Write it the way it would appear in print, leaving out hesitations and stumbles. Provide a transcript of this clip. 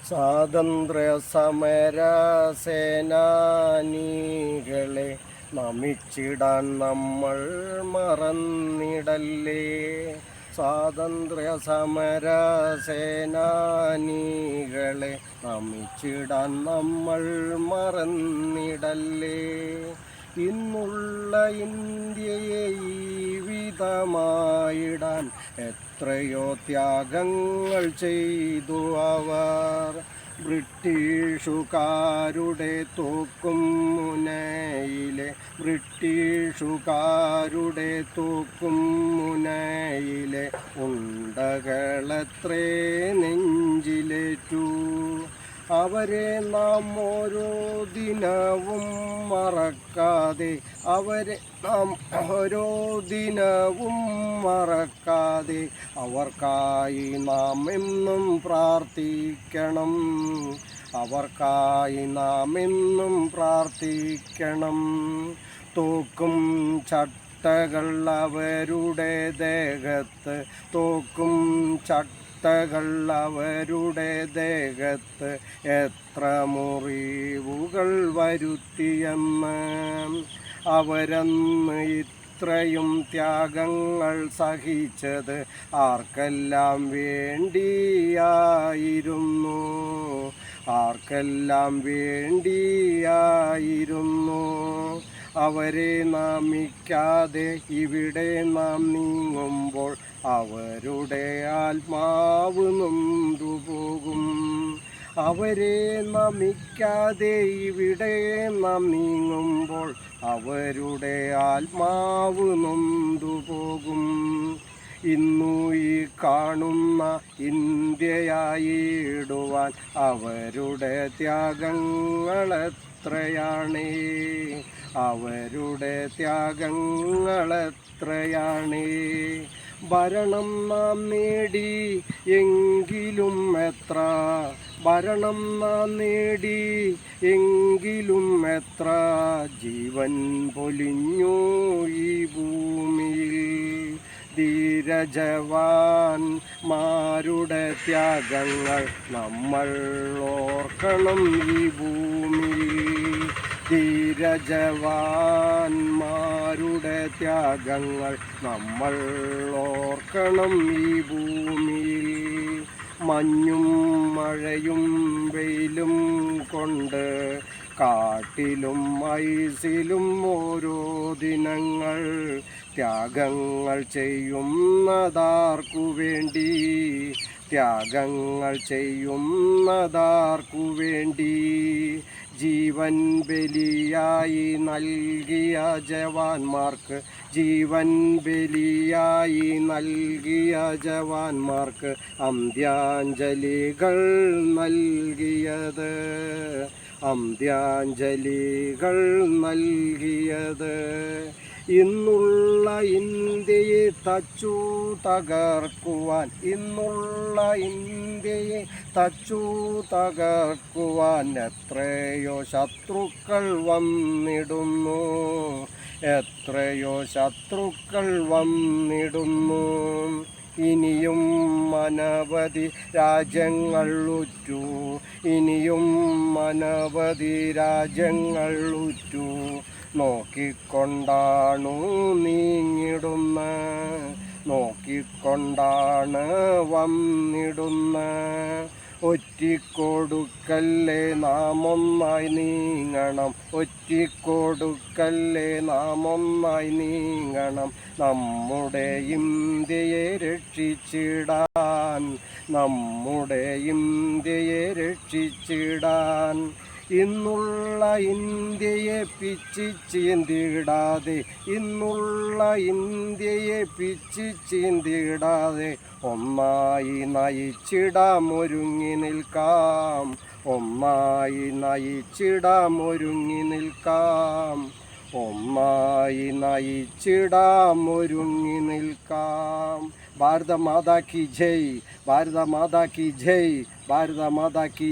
സ്വാതന്ത്ര്യ സമര സേനാനികളെ നമിച്ചിടാൻ നമ്മൾ മറന്നിടല്ലേ. സ്വാതന്ത്ര്യ സമര സേനാനികളെ നമിച്ചിടാൻ നമ്മൾ മറന്നിടല്ലേ. ഇന്നുള്ള ഇന്ത്യയെ ഈ വിധമായിടാൻ എത്രയോ ത്യാഗങ്ങൾ ചെയ്തു അവർ. ബ്രിട്ടീഷുകാരുടെ തോക്കും മുനയിലെ ബ്രിട്ടീഷുകാരുടെ തോക്കും മുനയിലെ ഉണ്ടകളത്രേ നെഞ്ചിലേറ്റു. അവരെ നാം ഓരോ ദിനവും മറക്കാതെ ഓരോ ദിനവും മറക്കാതെ അവർക്കായി നാം എന്നും പ്രാർത്ഥിക്കണം. അവർക്കായി നാം എന്നും പ്രാർത്ഥിക്കണം. തോക്കും ചട്ടകൾ അവരുടെ ദേഹത്ത്, തോക്കും ചട്ടകൾ അവരുടെ ദേഹത്ത് എത്ര മുറിവുകൾ വരുത്തിയെന്ന്. അവരന്ന് ഇത്രയും ത്യാഗങ്ങൾ സഹിച്ചത് ആർക്കെല്ലാം വേണ്ടിയായിരുന്നു, ആർക്കെല്ലാം വേണ്ടിയായിരുന്നു. അവരെ നമിക്കാതെ ഇവിടെ നാം നീങ്ങുമ്പോൾ അവരുടെ ആത്മാവ് നൊന്തുപോകും. അവരെ നമിക്കാതെ ഇവിടെ നാം നീങ്ങുമ്പോൾ അവരുടെ ആത്മാവ് നൊന്തുപോകും. ഇന്നു ഈ കാണുന്ന ഇന്ത്യയായിടുവാൻ അവരുടെ ത്യാഗങ്ങളെത്രയാണ്, അവരുടെ ത്യാഗങ്ങളെത്രയാണ്. ഭരണം നാം നേടി എങ്കിലും എത്ര, ഭരണം നാം നേടി എങ്കിലും എത്ര ജീവൻ പൊലിഞ്ഞു ഈ ഭൂമിയിൽ. ധീരജവാന്മാരുടെ ത്യാഗങ്ങൾ നമ്മൾ ഓർക്കണം ഈ ഭൂമിയിൽ. ധീരജവാന്മാരുടെ ത്യാഗങ്ങൾ നമ്മൾ ഓർക്കണം ഈ ഭൂമിയിൽ. മഞ്ഞും മഴയും വെയിലും കൊണ്ട് കാട്ടിലും ഐസിലും ഓരോ ദിനങ്ങൾ ത്യാഗങ്ങൾ ചെയ്യുന്നതാർക്കു വേണ്ടി, ത്യാഗങ്ങൾ ചെയ്യുന്നതാർക്കു വേണ്ടി. ജീവൻ ബലിയായി നൽകിയ ജവാന്മാർക്ക്, ജീവൻ ബലിയായി നൽകിയ ജവാന്മാർക്ക് അന്ത്യാഞ്ജലികൾ നൽകിയത്, അന്ത്യാഞ്ജലികൾ നൽകിയത്. ഇന്നുള്ള ഇന്ത്യയെ തച്ചു തകർക്കുവാൻ, ഇന്നുള്ള ഇന്ത്യയെ തച്ചു തകർക്കുവാൻ എത്രയോ ശത്രുക്കൾ വന്നിടുന്നു, എത്രയോ ശത്രുക്കൾ വന്നിടുന്നു. ഇനിയും അനവധി രാജ്യങ്ങൾ ഉറ്റു, ഇനിയും അനവധി രാജ്യങ്ങൾ ഉറ്റു നോക്കിക്കൊണ്ടാണു നീങ്ങിടുന്ന, നോക്കിക്കൊണ്ടാണ് വന്നിടുന്ന. ഒറ്റിക്കൊടുക്കല്ലേ നാം ഒന്നായി നീങ്ങണം, ഒറ്റിക്കൊടുക്കല്ലേ നാം ഒന്നായി നീങ്ങണം. നമ്മുടെ ഇന്ത്യയെ രക്ഷിച്ചിടാൻ, നമ്മുടെ ഇന്ത്യയെ രക്ഷിച്ചിടാൻ. ഇന്നുള്ള ഇന്ത്യയെ പിച്ചിച്ചീന്തിടാതെ, ഇന്നുള്ള ഇന്ത്യയെ പിച്ചിച്ചീന്തിടാതെ ഒന്നായി നയിച്ചിടാം ഒരുങ്ങി നിൽക്കാം, ഒന്നായി നയിച്ചിടാം ഒരുങ്ങി നിൽക്കാം, ഒന്നായി നയിച്ചിടാം ഒരുങ്ങി നിൽക്കാം. ഭാരത മാതാ കി ജയ്, ഭാരത മാതാ കി ജയ്, ഭാരത മാതാ കി